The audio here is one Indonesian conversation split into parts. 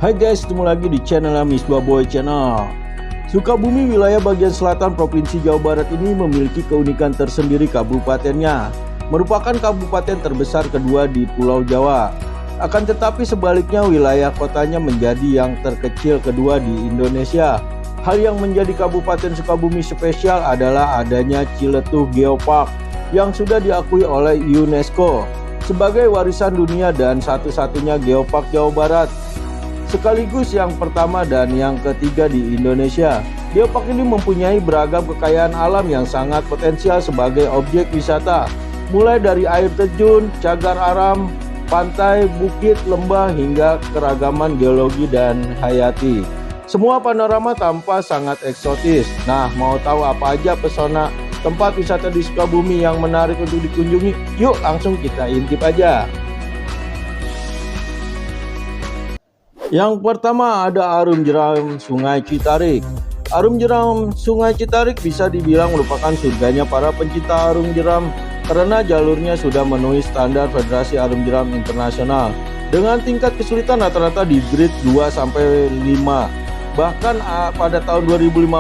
Hai guys, ketemu lagi di channel Misbah Boy Channel. Sukabumi, wilayah bagian selatan Provinsi Jawa Barat ini memiliki keunikan tersendiri kabupatennya. Merupakan kabupaten terbesar kedua di Pulau Jawa. Akan tetapi sebaliknya wilayah kotanya menjadi yang terkecil kedua di Indonesia. Hal yang menjadi Kabupaten Sukabumi spesial adalah adanya Ciletuh Geopark yang sudah diakui oleh UNESCO sebagai warisan dunia dan satu-satunya geopark Jawa Barat, sekaligus yang pertama dan yang ketiga di Indonesia. Geopark ini mempunyai beragam kekayaan alam yang sangat potensial sebagai objek wisata, mulai dari air terjun, cagar alam, pantai, bukit, lembah, hingga keragaman geologi dan hayati. Semua panorama tampak sangat eksotis. Nah, mau tahu apa aja pesona tempat wisata di Sukabumi yang menarik untuk dikunjungi? Yuk langsung kita intip aja. Yang pertama ada Arum Jeram Sungai Citarik. Arum Jeram Sungai Citarik bisa dibilang merupakan surganya para pencinta arum jeram karena jalurnya sudah memenuhi standar Federasi Arum Jeram Internasional dengan tingkat kesulitan rata-rata di grade 2-5. Bahkan pada tahun 2015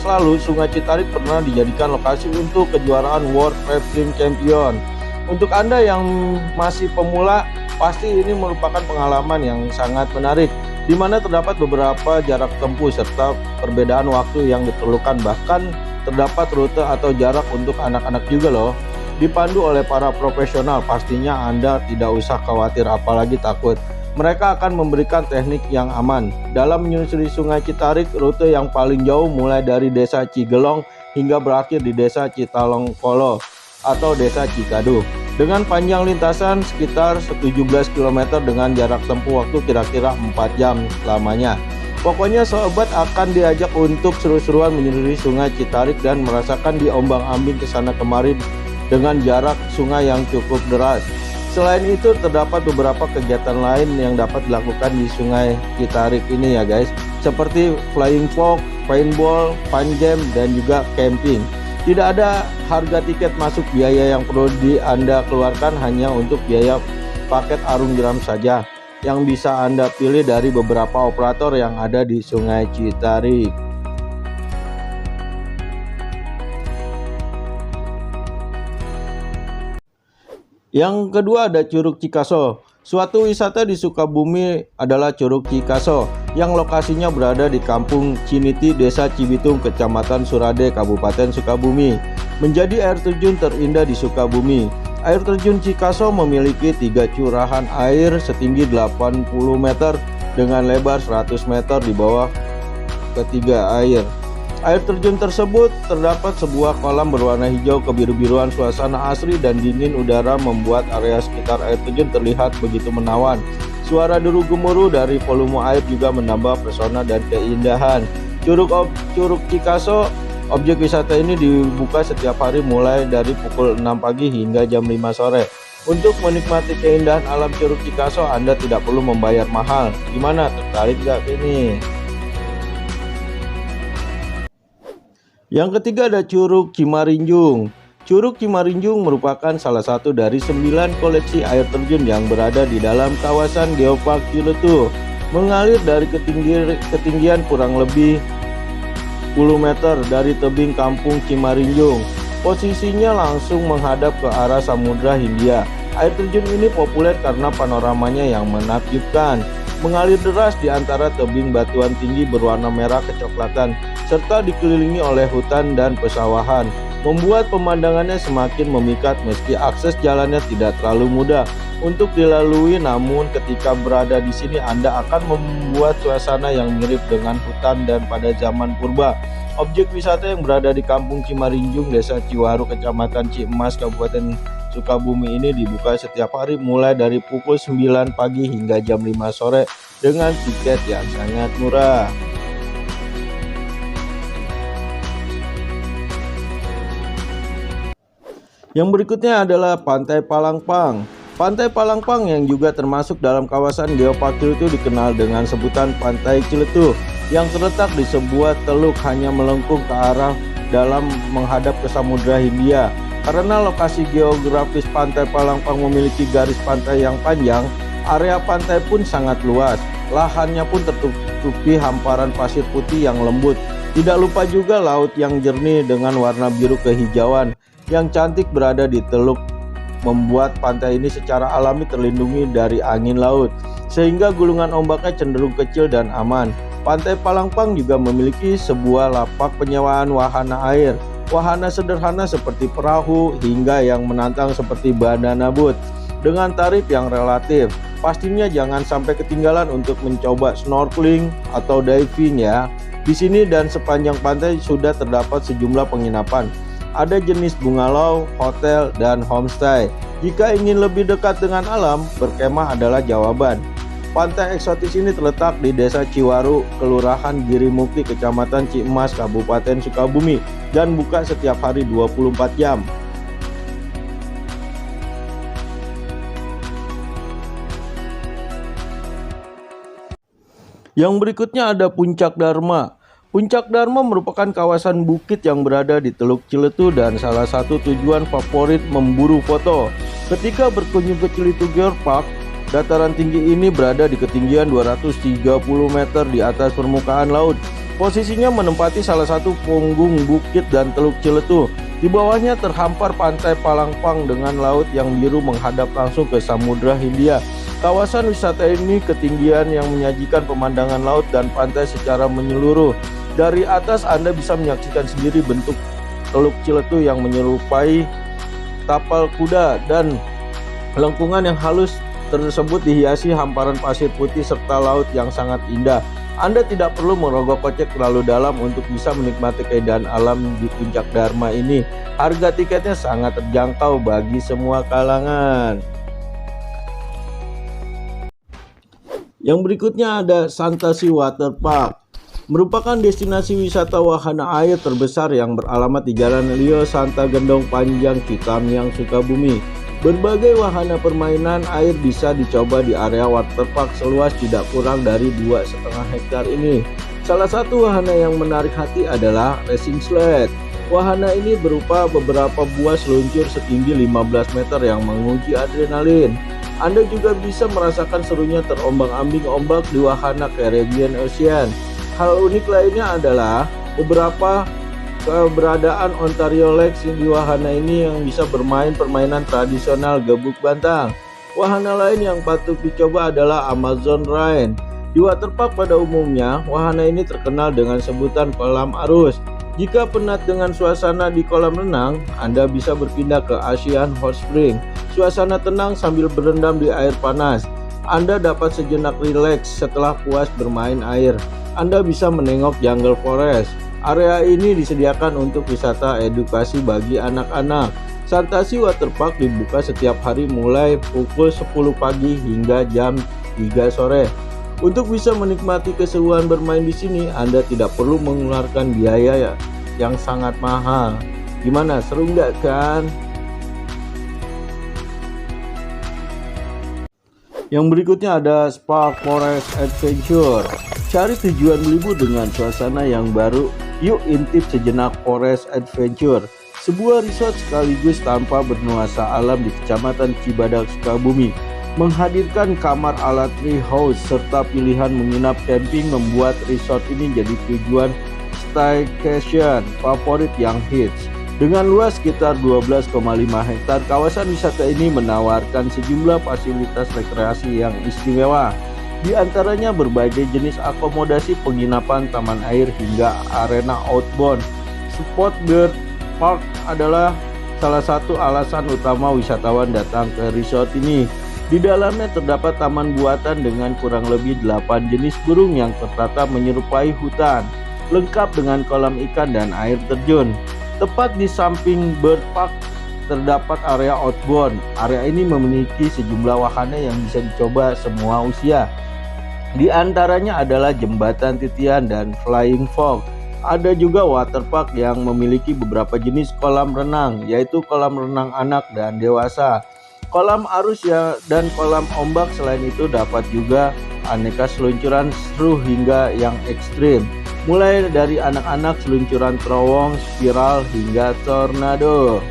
lalu Sungai Citarik pernah dijadikan lokasi untuk kejuaraan World Rafting Champion. Untuk Anda yang masih pemula, pasti ini merupakan pengalaman yang sangat menarik, di mana terdapat beberapa jarak tempuh serta perbedaan waktu yang diperlukan. Bahkan terdapat rute atau jarak untuk anak-anak juga loh. Dipandu oleh para profesional, pastinya Anda tidak usah khawatir apalagi takut. Mereka akan memberikan teknik yang aman. Dalam menyusuri Sungai Citarik, rute yang paling jauh mulai dari Desa Cigelong hingga berakhir di Desa Citalongkolo atau Desa Cikadu, dengan panjang lintasan sekitar 17 km dengan jarak tempuh waktu kira-kira 4 jam lamanya. Pokoknya sobat akan diajak untuk seru-seruan menyusuri Sungai Citarik dan merasakan diombang-ambing ke sana kemari dengan jarak sungai yang cukup deras. Selain itu terdapat beberapa kegiatan lain yang dapat dilakukan di Sungai Citarik ini ya guys, seperti flying fox, paintball, fun game, dan juga camping. Tidak ada harga tiket masuk biaya yang perlu Anda keluarkan, hanya untuk biaya paket arum jeram saja yang bisa Anda pilih dari beberapa operator yang ada di Sungai Citarik. Yang kedua ada Curug Cikaso. Suatu wisata di Sukabumi adalah Curug Cikaso yang lokasinya berada di Kampung Ciniti, Desa Cibitung, Kecamatan Surade, Kabupaten Sukabumi. Menjadi air terjun terindah di Sukabumi. Air terjun Cikaso memiliki 3 curahan air setinggi 80 meter dengan lebar 100 meter di bawah ketiga air. Air terjun tersebut terdapat sebuah kolam berwarna hijau kebiru-biruan, suasana asri dan dingin udara membuat area sekitar air terjun terlihat begitu menawan. Suara deru gemuruh dari volume air juga menambah pesona dan keindahan. Curug Cikaso, objek wisata ini dibuka setiap hari mulai dari pukul 6 pagi hingga jam 5 sore. Untuk menikmati keindahan alam Curug Cikaso, Anda tidak perlu membayar mahal. Gimana, tertarik gak ini? Yang ketiga ada Curug Cimarinjung. Curug Cimarinjung merupakan salah satu dari 9 koleksi air terjun yang berada di dalam kawasan Geopark Ciletuh. Mengalir dari ketinggian kurang lebih 10 meter dari tebing kampung Cimarinjung. Posisinya langsung menghadap ke arah Samudra Hindia. Air terjun ini populer karena panoramanya yang menakjubkan. Mengalir deras di antara tebing batuan tinggi berwarna merah kecoklatan serta dikelilingi oleh hutan dan pesawahan, membuat pemandangannya semakin memikat meski akses jalannya tidak terlalu mudah untuk dilalui. Namun ketika berada di sini Anda akan membuat suasana yang mirip dengan hutan dan pada zaman purba. Objek wisata yang berada di Kampung Cimarinjung, Desa Ciwaru, Kecamatan Ciemas, Kabupaten Sukabumi ini dibuka setiap hari mulai dari pukul 9 pagi hingga jam 5 sore dengan tiket yang sangat murah. Yang berikutnya adalah Pantai Palangpang. Pantai Palangpang yang juga termasuk dalam kawasan Geopark Ciletuh dikenal dengan sebutan Pantai Ciletuh, yang terletak di sebuah teluk hanya melengkung ke arah dalam menghadap ke Samudra Hindia. Karena lokasi geografis Pantai Palangpang memiliki garis pantai yang panjang, area pantai pun sangat luas. lahannya pun tertutupi hamparan pasir putih yang lembut. Tidak lupa juga laut yang jernih dengan warna biru kehijauan yang cantik berada di teluk, membuat pantai ini secara alami terlindungi dari angin laut, sehingga gulungan ombaknya cenderung kecil dan aman. Pantai Palangpang juga memiliki sebuah lapak penyewaan wahana air. Wahana sederhana seperti perahu hingga yang menantang seperti banana boat dengan tarif yang relatif. Pastinya jangan sampai ketinggalan untuk mencoba snorkeling atau diving ya. Di sini dan sepanjang pantai sudah terdapat sejumlah penginapan. Ada jenis bungalow, hotel, dan homestay. Jika ingin lebih dekat dengan alam, berkemah adalah jawaban. Pantai eksotis ini terletak di Desa Ciwaru, Kelurahan Girimukti, Kecamatan Ciemas, Kabupaten Sukabumi, dan buka setiap hari 24 jam. Yang berikutnya ada Puncak Dharma. Puncak Dharma merupakan kawasan bukit yang berada di Teluk Ciletu dan salah satu tujuan favorit memburu foto. Ketika berkunjung ke Ciletu Geopark, dataran tinggi ini berada di ketinggian 230 meter di atas permukaan laut. Posisinya menempati salah satu punggung bukit dan Teluk Ciletu. Di bawahnya terhampar pantai Palangpang dengan laut yang biru menghadap langsung ke Samudra Hindia. Kawasan wisata ini ketinggian yang menyajikan pemandangan laut dan pantai secara menyeluruh. Dari atas Anda bisa menyaksikan sendiri bentuk Teluk Ciletu yang menyerupai tapal kuda, dan lengkungan yang halus tersebut dihiasi hamparan pasir putih serta laut yang sangat indah. Anda tidak perlu merogoh kocek terlalu dalam untuk bisa menikmati keindahan alam di Puncak Dharma ini. Harga tiketnya sangat terjangkau bagi semua kalangan. Yang berikutnya ada Santasi Waterpark. Merupakan destinasi wisata wahana air terbesar yang beralamat di Jalan Lio Santa Gendong Panjang, Citamiang, Sukabumi. Berbagai wahana permainan air bisa dicoba di area waterpark seluas tidak kurang dari 2,5 hektar ini. Salah satu wahana yang menarik hati adalah racing sled. Wahana ini berupa beberapa buah seluncur setinggi 15 meter yang menguji adrenalin. Anda juga bisa merasakan serunya terombang-ambing ombak di wahana Caribbean Ocean. Hal unik lainnya adalah beberapa keberadaan Ontario Lakes di wahana ini yang bisa bermain permainan tradisional gebuk bantang. Wahana lain yang patut dicoba adalah Amazon Rain. Di waterpark pada umumnya, wahana ini terkenal dengan sebutan kolam arus. Jika penat dengan suasana di kolam renang, Anda bisa berpindah ke Asian Hot Spring. Suasana tenang sambil berendam di air panas. Anda dapat sejenak rileks setelah puas bermain air. Anda bisa menengok Jungle Forest. Area ini disediakan untuk wisata edukasi bagi anak-anak. Santasi Waterpark dibuka setiap hari mulai pukul 10 pagi hingga jam 3 sore. Untuk bisa menikmati keseruan bermain di sini, Anda tidak perlu mengeluarkan biaya yang sangat mahal. Gimana, seru nggak kan? Yang berikutnya ada Spark Forest Adventure. Cari tujuan berlibur dengan suasana yang baru. Yuk intip sejenak Forest Adventure, sebuah resort sekaligus tanpa bernuansa alam di Kecamatan Cibadak, Sukabumi. Menghadirkan kamar ala tree house serta pilihan menginap camping membuat resort ini jadi tujuan staycation favorit yang hits. Dengan luas sekitar 12,5 hektar, kawasan wisata ini menawarkan sejumlah fasilitas rekreasi yang istimewa. Di antaranya berbagai jenis akomodasi penginapan, taman air, hingga arena outbound. Spot Bird Park adalah salah satu alasan utama wisatawan datang ke resort ini. Di dalamnya terdapat taman buatan dengan kurang lebih 8 jenis burung yang tertata menyerupai hutan, lengkap dengan kolam ikan dan air terjun. Tepat di samping Bird Park terdapat area outbound. Area ini memiliki sejumlah wahana yang bisa dicoba semua usia. Di antaranya adalah jembatan titian dan flying fox. Ada juga waterpark yang memiliki beberapa jenis kolam renang, yaitu kolam renang anak dan dewasa, kolam arus dan kolam ombak. Selain itu dapat juga aneka seluncuran seru hingga yang ekstrim, mulai dari anak-anak seluncuran terowong, spiral, hingga tornado.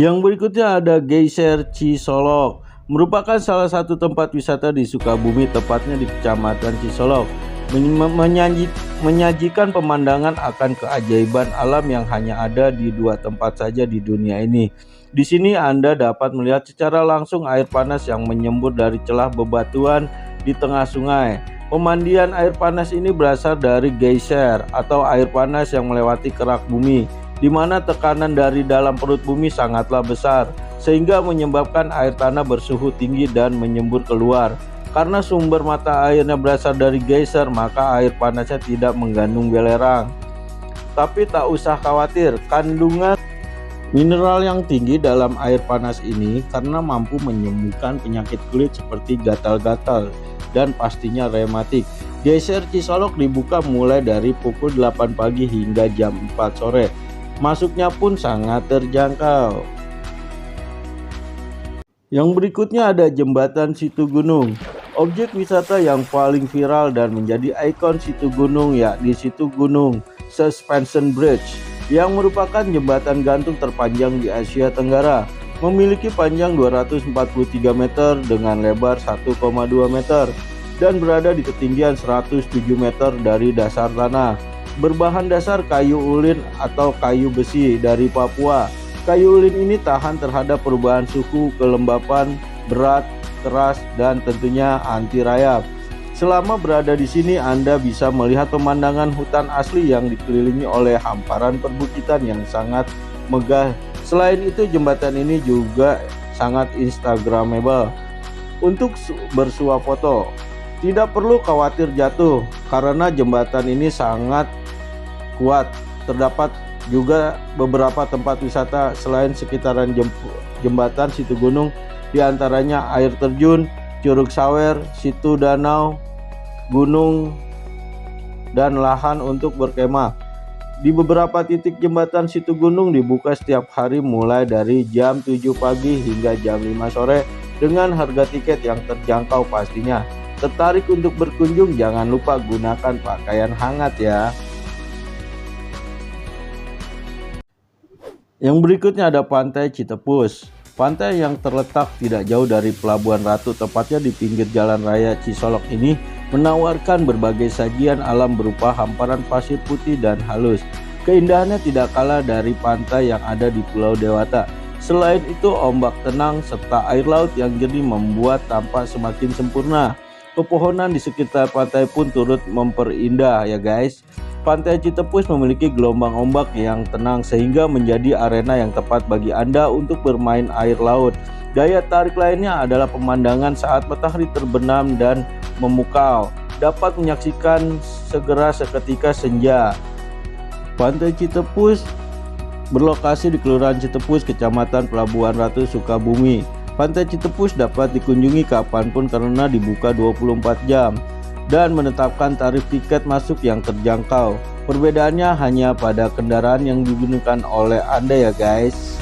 Yang berikutnya ada Geyser Cisolok, merupakan salah satu tempat wisata di Sukabumi, tepatnya di Kecamatan Cisolok. Menyajikan pemandangan akan keajaiban alam yang hanya ada di dua tempat saja di dunia ini. Di sini Anda dapat melihat secara langsung air panas yang menyembur dari celah bebatuan di tengah sungai. Pemandian air panas ini berasal dari geyser atau air panas yang melewati kerak bumi, di mana tekanan dari dalam perut bumi sangatlah besar, sehingga menyebabkan air tanah bersuhu tinggi dan menyembur keluar. Karena sumber mata airnya berasal dari geyser, maka air panasnya tidak mengandung belerang. Tapi tak usah khawatir, kandungan mineral yang tinggi dalam air panas ini karena mampu menyembuhkan penyakit kulit seperti gatal-gatal dan pastinya rematik. Geyser Cisolok dibuka mulai dari pukul 8 pagi hingga jam 4 sore. Masuknya pun sangat terjangkau. Yang berikutnya ada Jembatan Situ Gunung. Objek wisata yang paling viral dan menjadi ikon Situ Gunung yakni Situ Gunung Suspension Bridge, yang merupakan jembatan gantung terpanjang di Asia Tenggara. Memiliki panjang 243 meter dengan lebar 1,2 meter dan berada di ketinggian 107 meter dari dasar tanah. Berbahan dasar kayu ulin atau kayu besi dari Papua. Kayu ulin ini tahan terhadap perubahan suhu, kelembapan, berat, keras, dan tentunya anti rayap. Selama berada di sini Anda bisa melihat pemandangan hutan asli yang dikelilingi oleh hamparan perbukitan yang sangat megah. Selain itu, jembatan ini juga sangat instagramable untuk bersuah foto. Tidak perlu khawatir jatuh karena jembatan ini sangat kuat. Terdapat juga beberapa tempat wisata selain sekitaran jembatan Situ Gunung, diantaranya air terjun, Curug Sawer, situ danau, gunung, dan lahan untuk berkemah. Di beberapa titik jembatan Situ Gunung dibuka setiap hari mulai dari jam 7 pagi hingga jam 5 sore dengan harga tiket yang terjangkau pastinya. Tertarik untuk berkunjung? Jangan lupa gunakan pakaian hangat ya. Yang berikutnya ada Pantai Citepus. Pantai yang terletak tidak jauh dari Pelabuhan Ratu, tepatnya di pinggir Jalan Raya Cisolok ini, menawarkan berbagai sajian alam berupa hamparan pasir putih dan halus. Keindahannya tidak kalah dari pantai yang ada di Pulau Dewata. Selain itu, ombak tenang serta air laut yang jernih membuat tampak semakin sempurna. Pepohonan di sekitar pantai pun turut memperindah ya guys. Pantai Citepus memiliki gelombang ombak yang tenang sehingga menjadi arena yang tepat bagi Anda untuk bermain air laut. Daya tarik lainnya adalah pemandangan saat matahari terbenam dan memukau. Dapat menyaksikan segera seketika senja. Pantai Citepus berlokasi di Kelurahan Citepus, Kecamatan Pelabuhan Ratu, Sukabumi. Pantai Citepus dapat dikunjungi kapanpun karena dibuka 24 jam. Dan menetapkan tarif tiket masuk yang terjangkau. Perbedaannya hanya pada kendaraan yang digunakan oleh Anda ya guys.